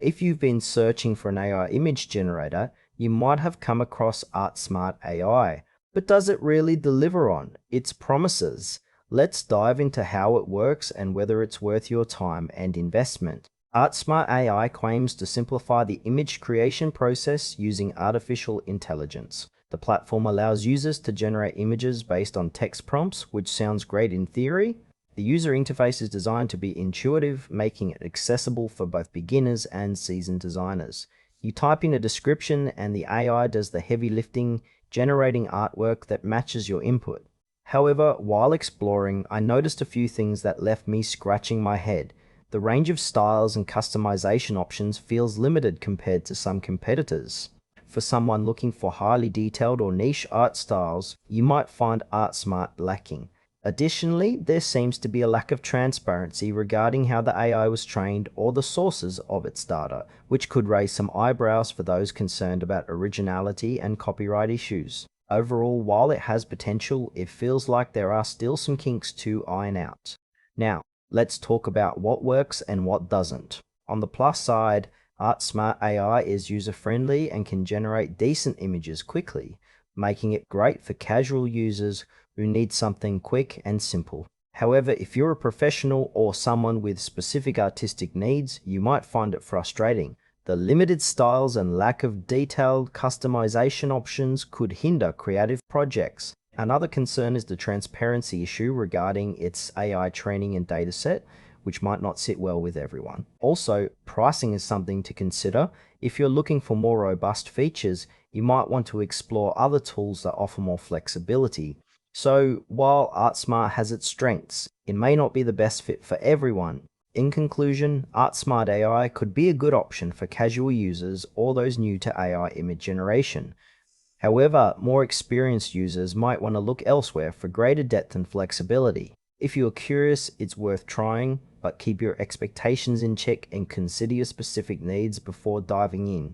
If you've been searching for an AI image generator, you might have come across ArtSmart AI. But does it really deliver on its promises? Let's dive into how it works and whether it's worth your time and investment. ArtSmart AI claims to simplify the image creation process using artificial intelligence. The platform allows users to generate images based on text prompts, which sounds great in theory. The user interface is designed to be intuitive, making it accessible for both beginners and seasoned designers. You type in a description and the AI does the heavy lifting, generating artwork that matches your input. However, while exploring, I noticed a few things that left me scratching my head. The range of styles and customization options feels limited compared to some competitors. For someone looking for highly detailed or niche art styles, you might find ArtSmart lacking. Additionally, there seems to be a lack of transparency regarding how the AI was trained or the sources of its data, which could raise some eyebrows for those concerned about originality and copyright issues. Overall, while it has potential, it feels like there are still some kinks to iron out. Now, let's talk about what works and what doesn't. On the plus side, ArtSmart AI is user-friendly and can generate decent images quickly, making it great for casual users who need something quick and simple. However, if you're a professional or someone with specific artistic needs, you might find it frustrating. The limited styles and lack of detailed customization options could hinder creative projects. Another concern is the transparency issue regarding its AI training and dataset, which might not sit well with everyone. Also, pricing is something to consider. If you're looking for more robust features, you might want to explore other tools that offer more flexibility. So, while ArtSmart has its strengths, it may not be the best fit for everyone. In conclusion, ArtSmart AI could be a good option for casual users or those new to AI image generation. However, more experienced users might want to look elsewhere for greater depth and flexibility. If you're curious, it's worth trying, but keep your expectations in check and consider your specific needs before diving in.